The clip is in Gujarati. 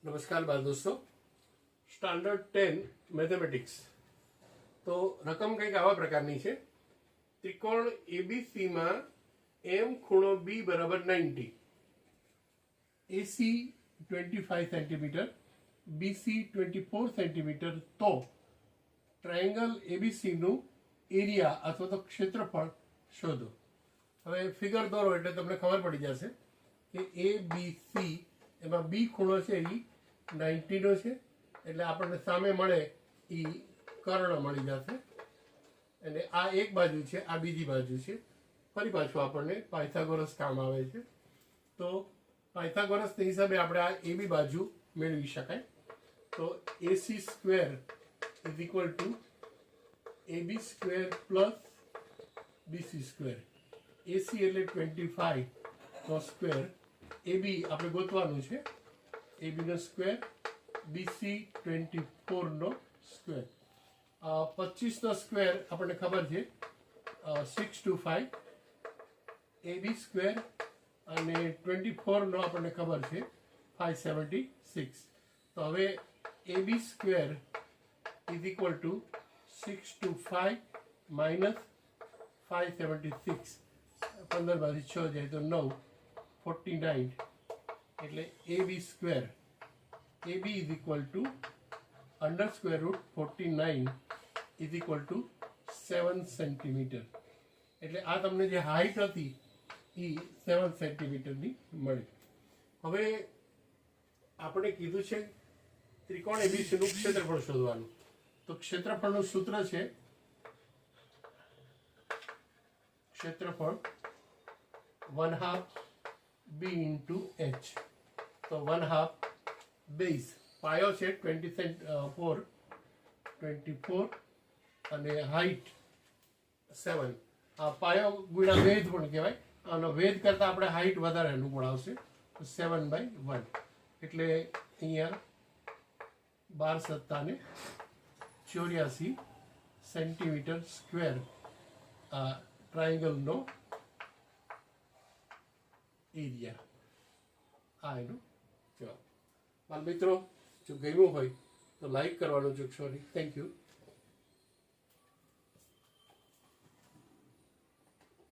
नमस्कार बाल दोस्तों, स्टैंडर्ड 10 मैथमेटिक्स। तो रकम કંઈક આવા પ્રકારની છે। ત્રિકોણ ABC માં m ખૂણો B બરાબર 90, AC 25 સેન્ટીમીટર, BC 24 સેન્ટીમીટર, તો ટ્રાયેંગલ ABC નું એરિયા અથવા તો ક્ષેત્રફળ શોધો। હવે ફિગર દોરો એટલે તમને ખબર પડી જશે કે ABC એમાં B ખૂણો છે એ 90 નો છે, એટલે આપણને સામે મળે એ કર્ણ મળી જશે અને આ એક બાજુ છે, આ બીજી બાજુ છે। ફરી પાછું આપણને પાયથાગોરસ કામ આવે છે, તો પાયથાગોરસના હિસાબે આપણે આ AB બાજુ મેળવી શકાય। તો AC square is equal to AB square plus BC square. AC એટલે 25 નો સ્ક્વેર, AB આપણે ગોતવાનું છે, AB નો સ્ક્વેર, BC 24 નો સ્ક્વેર। 25 નો સ્ક્વેર આપણને ખબર છે 625, AB સ્ક્વેર અને 24 નો આપણને ખબર છે 576। તો હવે AB square is equal to 625 minus 576, 15 માંથી 6 જાય તો 9, 49, એટલે AB square, AB is equal to under square root 49 is equal to 7 centimetre. એટલે આ તમને જે હાઈટ હતી એ 7 સેન્ટીમીટરની મળી। હવે આપણે કીધું છે ત્રિકોણ એબીસીનું ક્ષેત્રફળ શોધવાનું, તો ક્ષેત્રફળનું સૂત્ર છે ક્ષેત્રફળ 1/2 B into H। તો 1/2 બેઝ પાયો છે 24 અને હાઈટ 7। આ પાયો ગુણ્યા વેધ પણ કહેવાય, આનો વેધ કરતાં આપણે હાઈટ વધારે અનુકૂળ આવશે, તો 7/1 એટલે અહીંયા 12 સત્તાને 84 સેન્ટીમીટર સ્ક્વેર આ ટ્રાયેંગલનો એરિયા। આ એનો જવાબ। બાળ મિત્રો, જો ગમ્યું હોય તો લાઈક કરવાનું ચૂકશો નહીં। Thank you.